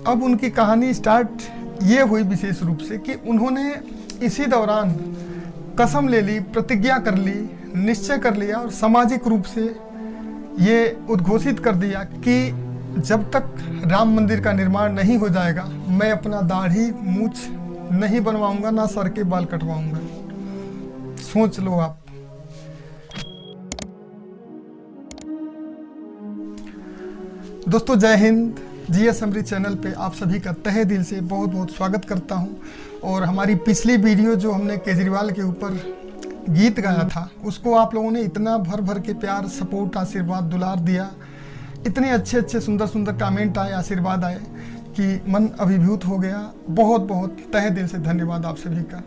अब उनकी कहानी स्टार्ट ये हुई विशेष रूप से कि उन्होंने इसी दौरान कसम ले ली, प्रतिज्ञा कर ली, निश्चय कर लिया और सामाजिक रूप से ये उद्घोषित कर दिया कि जब तक राम मंदिर का निर्माण नहीं हो जाएगा मैं अपना दाढ़ी मूछ नहीं बनवाऊंगा, ना सर के बाल कटवाऊंगा। सोच लो आप। दोस्तों जय हिंद। जीएस अमृत चैनल पे आप सभी का तहे दिल से बहुत बहुत स्वागत करता हूं। और हमारी पिछली वीडियो जो हमने केजरीवाल के ऊपर गीत गाया था उसको आप लोगों ने इतना भर भर के प्यार, सपोर्ट, आशीर्वाद, दुलार दिया, इतने अच्छे अच्छे सुंदर सुंदर कमेंट आए, आशीर्वाद आए कि मन अभिभूत हो गया। बहुत बहुत तहे दिल से धन्यवाद आप सभी का।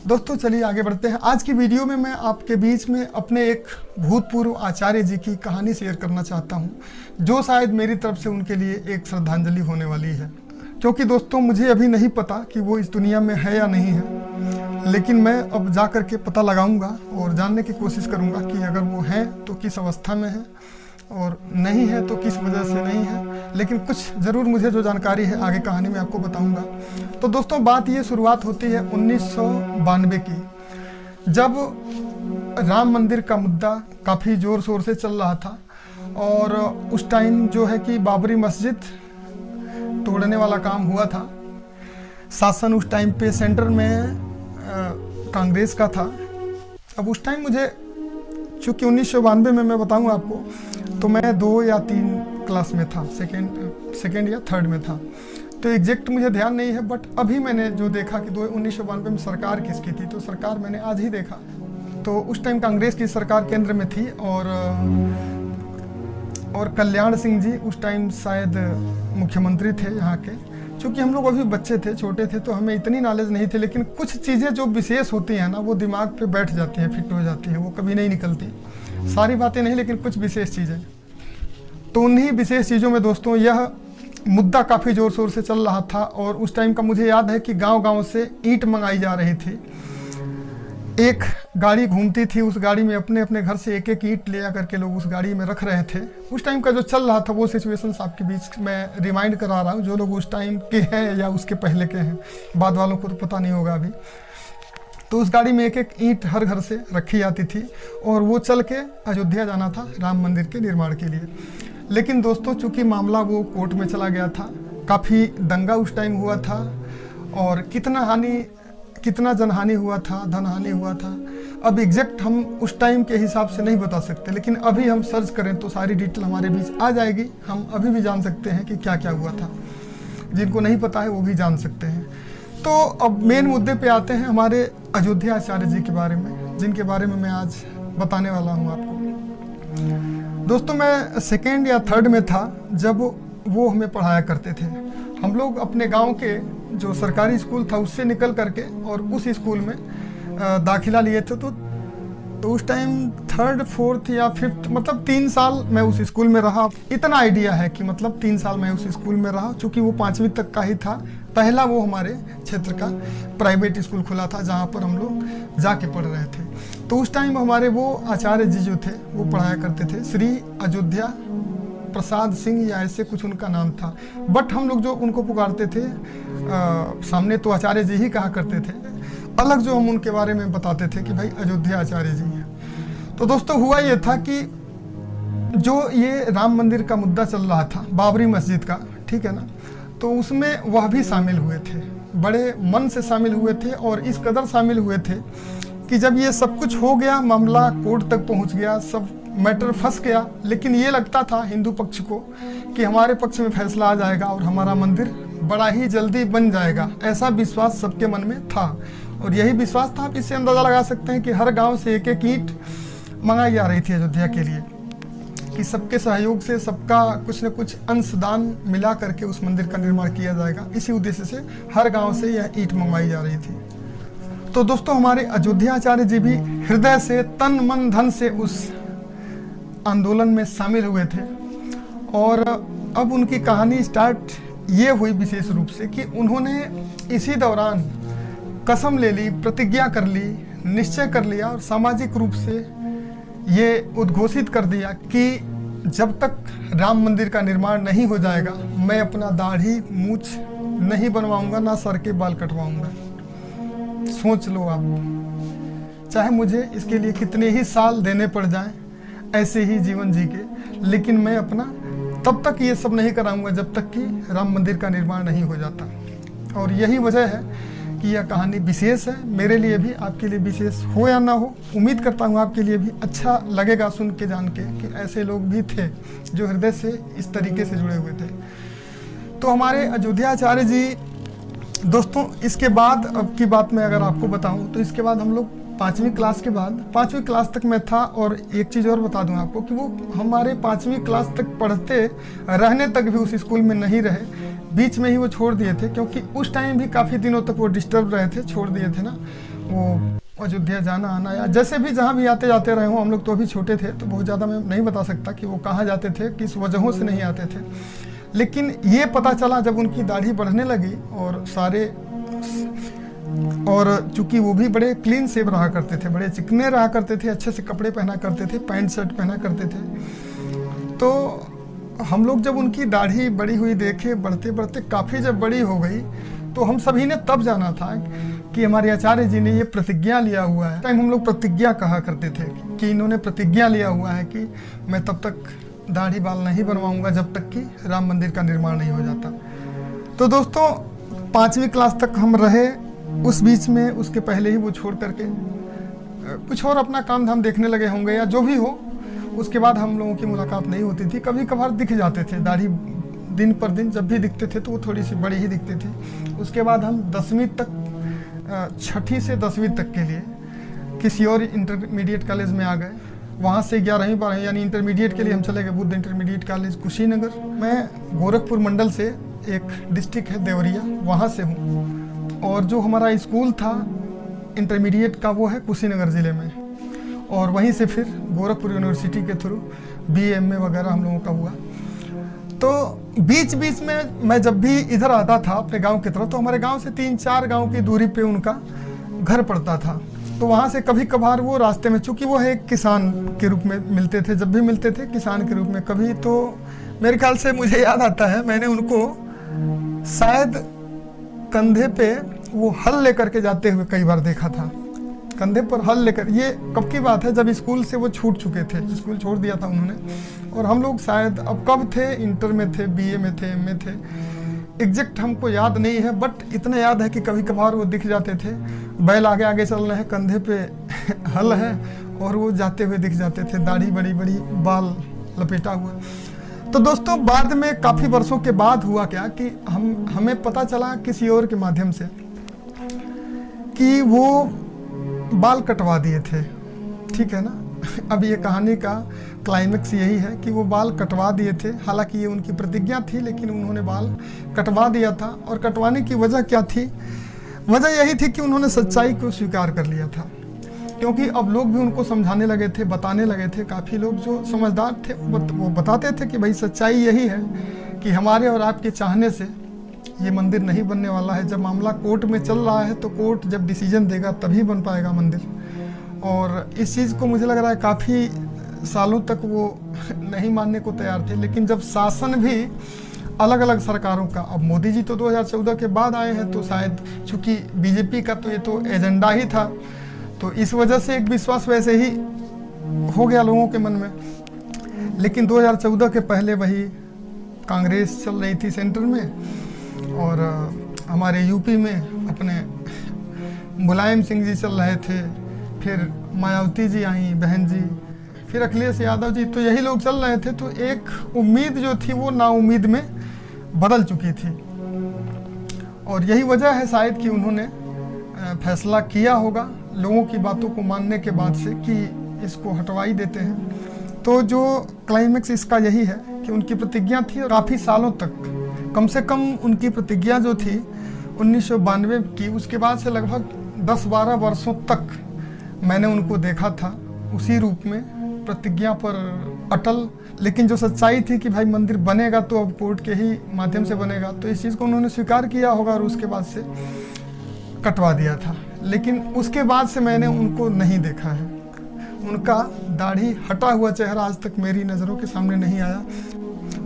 दोस्तों चलिए आगे बढ़ते हैं। आज की वीडियो में मैं आपके बीच में अपने एक भूतपूर्व आचार्य जी की कहानी शेयर करना चाहता हूं, जो शायद मेरी तरफ से उनके लिए एक श्रद्धांजलि होने वाली है। क्योंकि दोस्तों मुझे अभी नहीं पता कि वो इस दुनिया में है या नहीं है, लेकिन मैं अब जा कर के पता लगाऊंगा और जानने की कोशिश करूंगा कि अगर वो हैं तो किस अवस्था में है और नहीं है तो किस वजह से नहीं है। लेकिन कुछ ज़रूर मुझे जो जानकारी है आगे कहानी में आपको बताऊंगा। तो दोस्तों बात ये शुरुआत होती है 1992 की, जब राम मंदिर का मुद्दा काफ़ी ज़ोर शोर से चल रहा था। और उस टाइम जो है कि बाबरी मस्जिद तोड़ने वाला काम हुआ था। शासन उस टाइम पे सेंटर में कांग्रेस का था। अब उस टाइम मुझे चूँकि 1992 में मैं बताऊँ आपको, तो मैं 2 या 3 क्लास में था, सेकेंड या थर्ड में था, तो एग्जैक्ट मुझे ध्यान नहीं है। बट अभी मैंने जो देखा कि 1992 में सरकार किसकी थी, तो सरकार मैंने आज ही देखा। तो उस टाइम कांग्रेस की सरकार केंद्र में थी और कल्याण सिंह जी उस टाइम शायद मुख्यमंत्री थे यहाँ के। चूँकि हम लोग अभी बच्चे थे, छोटे थे, तो हमें इतनी नॉलेज नहीं थी, लेकिन कुछ चीज़ें जो विशेष होती हैं ना वो दिमाग पे बैठ जाती हैं, फिट हो जाती हैं, वो कभी नहीं निकलती। सारी बातें नहीं, लेकिन कुछ विशेष चीज़ें। तो उन्हीं विशेष चीज़ों में दोस्तों यह मुद्दा काफ़ी ज़ोर शोर से चल रहा था। और उस टाइम का मुझे याद है कि गांव-गांव से ईंट मंगाई जा रही थी। एक गाड़ी घूमती थी, उस गाड़ी में अपने अपने घर से एक एक ईंट ले आकर के लोग उस गाड़ी में रख रहे थे। उस टाइम का जो चल रहा था वो सिचुएशन आपके बीच में रिमाइंड करा रहा हूँ, जो लोग उस टाइम के हैं या उसके पहले के हैं, बाद वालों को तो पता नहीं होगा अभी। तो उस गाड़ी में एक एक ईंट हर घर से रखी जाती थी और वो चल के अयोध्या जाना था राम मंदिर के निर्माण के लिए। लेकिन दोस्तों चूँकि मामला वो कोर्ट में चला गया था, काफ़ी दंगा उस टाइम हुआ था और कितना जनहानि हुआ था, धनहानि हुआ था। अब एग्जैक्ट हम उस टाइम के हिसाब से नहीं बता सकते, लेकिन अभी हम सर्च करें तो सारी डिटेल हमारे बीच आ जाएगी। हम अभी भी जान सकते हैं कि क्या क्या हुआ था। जिनको नहीं पता है वो भी जान सकते हैं। तो अब मेन मुद्दे पे आते हैं, हमारे अयोध्या आचार्य जी के बारे में, जिनके बारे में मैं आज बताने वाला हूँ आपको। दोस्तों मैं सेकेंड या थर्ड में था जब वो हमें पढ़ाया करते थे। हम लोग अपने गांव के जो सरकारी स्कूल था उससे निकल करके और उस स्कूल में दाखिला लिए थे। तो उस टाइम थर्ड, फोर्थ या फिफ्थ, मतलब 3 साल मैं उस स्कूल में रहा। इतना आइडिया है कि मतलब 3 साल मैं उस स्कूल में रहा, चूँकि वो 5वीं तक का ही था। पहला वो हमारे क्षेत्र का प्राइवेट स्कूल खुला था जहाँ पर हम लोग जाके पढ़ रहे थे। तो उस टाइम हमारे वो आचार्य जी जो थे वो पढ़ाया करते थे, श्री अयोध्या प्रसाद सिंह या ऐसे कुछ उनका नाम था। बट हम लोग जो उनको पुकारते थे सामने तो आचार्य जी ही कहा करते थे, अलग जो हम उनके बारे में बताते थे कि भाई अयोध्या आचार्य जी हैं। तो दोस्तों हुआ ये था कि जो ये राम मंदिर का मुद्दा चल रहा था, बाबरी मस्जिद का, ठीक है ना, तो उसमें वह भी शामिल हुए थे, बड़े मन से शामिल हुए थे। और इस कदर शामिल हुए थे कि जब ये सब कुछ हो गया, मामला कोर्ट तक पहुंच गया, सब मैटर फंस गया, लेकिन ये लगता था हिंदू पक्ष को कि हमारे पक्ष में फैसला आ जाएगा और हमारा मंदिर बड़ा ही जल्दी बन जाएगा। ऐसा विश्वास सबके मन में था और यही विश्वास था। आप इससे अंदाज़ा लगा सकते हैं कि हर गांव से एक एक ईंट मंगाई जा रही थी अयोध्या के लिए, कि सबके सहयोग से, सबका कुछ न कुछ अंशदान मिला करके उस मंदिर का निर्माण किया जाएगा। इसी उद्देश्य से हर गांव से यह ईंट मंगवाई जा रही थी। तो दोस्तों हमारे अयोध्या आचार्य जी भी हृदय से, तन मन धन से उस आंदोलन में शामिल हुए थे। और अब उनकी कहानी स्टार्ट ये हुई विशेष रूप से कि उन्होंने इसी दौरान कसम ले ली, प्रतिज्ञा कर ली, निश्चय कर लिया और सामाजिक रूप से ये उद्घोषित कर दिया कि जब तक राम मंदिर का निर्माण नहीं हो जाएगा मैं अपना दाढ़ी मूछ नहीं बनवाऊंगा, ना सर के बाल कटवाऊंगा। सोच लो आप, चाहे मुझे इसके लिए कितने ही साल देने पड़ जाएं, ऐसे ही जीवन जी के, लेकिन मैं अपना तब तक ये सब नहीं कराऊंगा जब तक कि राम मंदिर का निर्माण नहीं हो जाता। और यही वजह है कि यह कहानी विशेष है, मेरे लिए भी, आपके लिए विशेष हो या ना हो। उम्मीद करता हूँ आपके लिए भी अच्छा लगेगा सुन के, जान के कि ऐसे लोग भी थे जो हृदय से इस तरीके से जुड़े हुए थे। तो हमारे अयोध्याचार्य जी, दोस्तों इसके बाद अब की बात मैं अगर आपको बताऊं तो इसके बाद हम लोग 5वीं क्लास के बाद, 5वीं क्लास तक मैं था। और एक चीज़ और बता दूं आपको कि वो हमारे 5वीं क्लास तक पढ़ते रहने तक भी उस स्कूल में नहीं रहे, बीच में ही वो छोड़ दिए थे, क्योंकि उस टाइम भी काफ़ी दिनों तक वो डिस्टर्ब रहे थे, छोड़ दिए थे ना वो अयोध्या जाना आना, या जैसे भी जहाँ भी आते जाते रहे हों। हम लोग तो अभी छोटे थे तो बहुत ज़्यादा मैं नहीं बता सकता कि वो कहाँ जाते थे, किस वजहों से नहीं आते थे, लेकिन ये पता चला जब उनकी दाढ़ी बढ़ने लगी और चूंकि वो भी बड़े क्लीन सेव रहा करते थे, बड़े चिकने रहा करते थे, अच्छे से कपड़े पहना करते थे, पैंट शर्ट पहना करते थे। तो हम लोग जब उनकी दाढ़ी बड़ी हुई देखे, बढ़ते बढ़ते काफ़ी जब बड़ी हो गई, तो हम सभी ने तब जाना था कि हमारे आचार्य जी ने ये प्रतिज्ञा लिया हुआ है। टाइम हम लोग प्रतिज्ञा कहा करते थे कि इन्होंने प्रतिज्ञा लिया हुआ है कि मैं तब तक दाढ़ी बाल नहीं बनवाऊंगा जब तक कि राम मंदिर का निर्माण नहीं हो जाता। तो दोस्तों 5वीं क्लास तक हम रहे, उस बीच में उसके पहले ही वो छोड़ करके कुछ और अपना काम धाम देखने लगे होंगे या जो भी हो। उसके बाद हम लोगों की मुलाकात नहीं होती थी, कभी कभार दिख जाते थे, दाढ़ी दिन पर दिन जब भी दिखते थे तो वो थोड़ी सी बड़ी ही दिखती थी। उसके बाद हम 10वीं तक, 6ठी से 10वीं तक के लिए किसी और इंटरमीडिएट कॉलेज में आ गए। वहाँ से 11वीं 12वीं यानी इंटरमीडिएट के लिए हम चले गए बुद्ध इंटरमीडिएट कॉलेज कुशीनगर। मैं गोरखपुर मंडल से, एक डिस्ट्रिक्ट है देवरिया, वहाँ से हूँ। और जो हमारा स्कूल था इंटरमीडिएट का वो है कुशीनगर ज़िले में, और वहीं से फिर गोरखपुर यूनिवर्सिटी के थ्रू BA वगैरह हम लोगों का हुआ। तो बीच बीच में मैं जब भी इधर आता था अपने गांव की तरफ, तो हमारे गांव से 3-4 गांव की दूरी पे उनका घर पड़ता था। तो वहाँ से कभी कभार वो रास्ते में, चूँकि वो है एक किसान के रूप में मिलते थे, जब भी मिलते थे किसान के रूप में। कभी तो मेरे ख्याल से मुझे याद आता है मैंने उनको शायद कंधे पे वो हल लेकर के जाते हुए कई बार देखा था, कंधे पर हल लेकर। ये कब की बात है, जब स्कूल से वो छूट चुके थे, स्कूल छोड़ दिया था उन्होंने, और हम लोग शायद अब कब थे, इंटर में थे, BA में थे, MA थे, एग्जैक्ट हमको याद नहीं है, बट इतना याद है कि कभी कभार वो दिख जाते थे। बैल आगे आगे चल रहे हैं, कंधे पे हल है, और वो जाते हुए दिख जाते थे, दाढ़ी बड़ी बड़ी, बाल लपेटा हुआ। तो दोस्तों बाद में काफ़ी वर्षों के बाद हुआ क्या कि हमें पता चला किसी और के माध्यम से कि वो बाल कटवा दिए थे, ठीक है ना। अब ये कहानी का क्लाइमेक्स यही है कि वो बाल कटवा दिए थे, हालांकि ये उनकी प्रतिज्ञा थी, लेकिन उन्होंने बाल कटवा दिया था। और कटवाने की वजह क्या थी? वजह यही थी कि उन्होंने सच्चाई को स्वीकार कर लिया था, क्योंकि अब लोग भी उनको समझाने लगे थे, बताने लगे थे। काफ़ी लोग जो समझदार थे वो बताते थे कि भाई सच्चाई यही है कि हमारे और आपके चाहने से ये मंदिर नहीं बनने वाला है। जब मामला कोर्ट में चल रहा है तो कोर्ट जब डिसीजन देगा तभी बन पाएगा मंदिर। और इस चीज़ को मुझे लग रहा है काफ़ी सालों तक वो नहीं मानने को तैयार थे। लेकिन जब शासन भी अलग अलग सरकारों का, अब मोदी जी तो 2014 के बाद आए हैं, तो शायद चूँकि BJP का तो ये तो एजेंडा ही था, तो इस वजह से एक विश्वास वैसे ही हो गया लोगों के मन में। लेकिन 2014 के पहले वही कांग्रेस चल रही थी सेंटर में, और हमारे यूपी में अपने मुलायम सिंह जी चल रहे थे, फिर मायावती जी आई, बहन जी, फिर अखिलेश यादव जी, तो यही लोग चल रहे थे। तो एक उम्मीद जो थी वो नाउम्मीद में बदल चुकी थी, और यही वजह है शायद कि उन्होंने फैसला किया होगा लोगों की बातों को मानने के बाद से कि इसको हटवा ही देते हैं। तो जो क्लाइमेक्स इसका यही है कि उनकी प्रतिज्ञा थी, और काफ़ी सालों तक, कम से कम उनकी प्रतिज्ञा जो थी 1992 की, उसके बाद से लगभग 10-12 वर्षों तक मैंने उनको देखा था उसी रूप में, प्रतिज्ञा पर अटल। लेकिन जो सच्चाई थी कि भाई मंदिर बनेगा तो अब कोर्ट के ही माध्यम से बनेगा, तो इस चीज़ को उन्होंने स्वीकार किया होगा और उसके बाद से कटवा दिया था। लेकिन उसके बाद से मैंने उनको नहीं देखा है, उनका दाढ़ी हटा हुआ चेहरा आज तक मेरी नज़रों के सामने नहीं आया।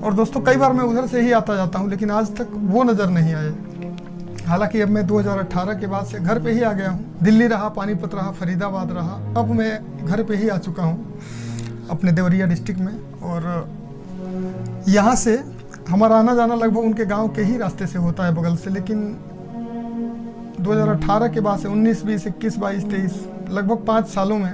और दोस्तों कई बार मैं उधर से ही आता जाता हूँ, लेकिन आज तक वो नज़र नहीं आए। हालांकि अब मैं 2018 के बाद से घर पे ही आ गया हूँ। दिल्ली रहा, पानीपत रहा, फरीदाबाद रहा, अब मैं घर पे ही आ चुका हूँ अपने देवरिया डिस्ट्रिक्ट में। और यहाँ से हमारा आना जाना लगभग उनके गांव के ही रास्ते से होता है, बगल से। लेकिन 2018 के बाद से 19, 20, 21, 22, 23 लगभग 5 सालों में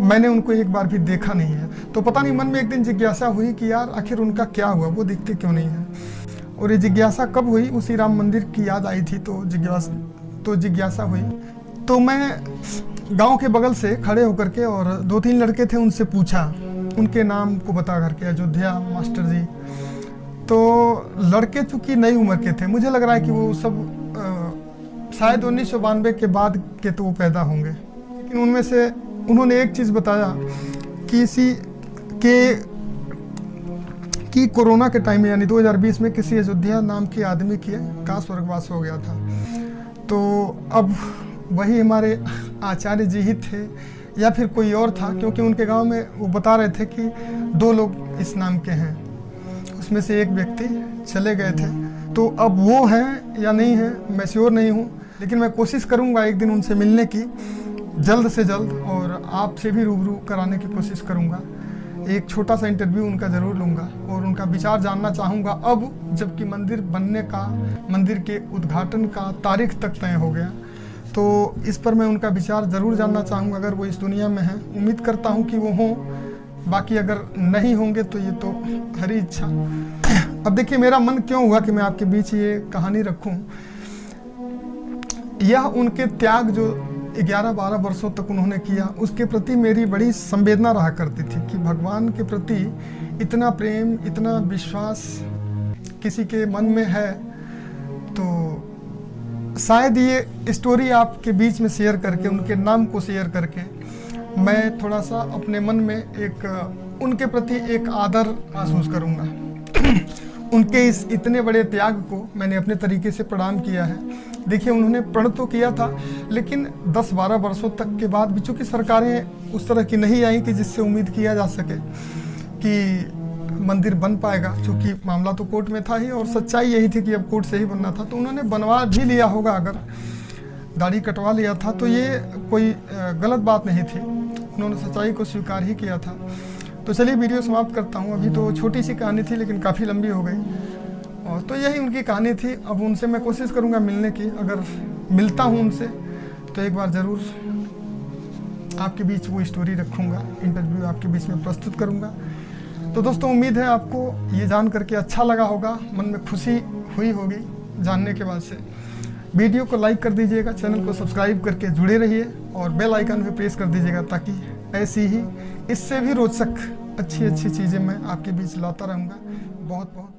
मैंने उनको एक बार भी देखा नहीं है। तो पता नहीं मन में एक दिन जिज्ञासा हुई कि यार आखिर उनका क्या हुआ, वो दिखते क्यों नहीं है। और ये जिज्ञासा कब हुई, उसी राम मंदिर की याद आई थी तो जिज्ञासा हुई। तो मैं गांव के बगल से खड़े होकर के, और 2-3 लड़के थे, उनसे पूछा, उनके नाम को बता करके, अयोध्या मास्टर जी। तो लड़के चूँकि नई उम्र के थे, मुझे लग रहा है कि वो सब शायद 1992 के बाद के तो वो पैदा होंगे। लेकिन उनमें से उन्होंने एक चीज़ बताया कि कोरोना के टाइम में यानी 2020 में किसी अयोध्या नाम के आदमी का स्वर्गवास हो गया था। तो अब वही हमारे आचार्य जी ही थे या फिर कोई और था, क्योंकि उनके गांव में वो बता रहे थे कि 2 लोग इस नाम के हैं, उसमें से एक व्यक्ति चले गए थे। तो अब वो हैं या नहीं है मैं श्योर नहीं हूँ, लेकिन मैं कोशिश करूँगा एक दिन उनसे मिलने की जल्द से जल्द, और आपसे भी रूबरू कराने की कोशिश करूँगा। एक छोटा सा इंटरव्यू उनका ज़रूर लूँगा और उनका विचार जानना चाहूँगा। अब जबकि मंदिर बनने का, मंदिर के उद्घाटन का तारीख तक तय हो गया, तो इस पर मैं उनका विचार ज़रूर जानना चाहूँगा। अगर वो इस दुनिया में हैं, उम्मीद करता हूँ कि वो हों, बाकी अगर नहीं होंगे तो ये तो हरी इच्छा। अब देखिए मेरा मन क्यों हुआ कि मैं आपके बीच ये कहानी रखूँ। यह उनके त्याग जो 11-12 वर्षों तक उन्होंने किया, उसके प्रति मेरी बड़ी संवेदना रहा करती थी कि भगवान के प्रति इतना प्रेम, इतना विश्वास किसी के मन में है। तो शायद ये स्टोरी आपके बीच में शेयर करके, उनके नाम को शेयर करके, मैं थोड़ा सा अपने मन में एक उनके प्रति एक आदर महसूस करूँगा। उनके इस इतने बड़े त्याग को मैंने अपने तरीके से प्रणाम किया है। देखिए उन्होंने प्रण तो किया था, लेकिन 10-12 वर्षों तक के बाद भी चूँकि सरकारें उस तरह की नहीं आई कि जिससे उम्मीद किया जा सके कि मंदिर बन पाएगा, चूँकि मामला तो कोर्ट में था ही और सच्चाई यही थी कि अब कोर्ट से ही बनना था। तो उन्होंने बनवा भी लिया होगा, अगर दाढ़ी कटवा लिया था तो ये कोई गलत बात नहीं थी, उन्होंने सच्चाई को स्वीकार ही किया था। तो चलिए वीडियो समाप्त करता हूँ। अभी तो छोटी सी कहानी थी लेकिन काफ़ी लंबी हो गई, और तो यही उनकी कहानी थी। अब उनसे मैं कोशिश करूँगा मिलने की, अगर मिलता हूँ उनसे तो एक बार ज़रूर आपके बीच वो स्टोरी रखूँगा, इंटरव्यू आपके बीच में प्रस्तुत करूँगा। तो दोस्तों उम्मीद है आपको ये जान करके अच्छा लगा होगा, मन में खुशी हुई होगी जानने के बाद से। वीडियो को लाइक कर दीजिएगा, चैनल को सब्सक्राइब करके जुड़े रहिए और बेल आइकन भी प्रेस कर दीजिएगा, ताकि ऐसी ही इससे भी रोचक अच्छी चीज़ें मैं आपके बीच लाता रहूँगा। बहुत बहुत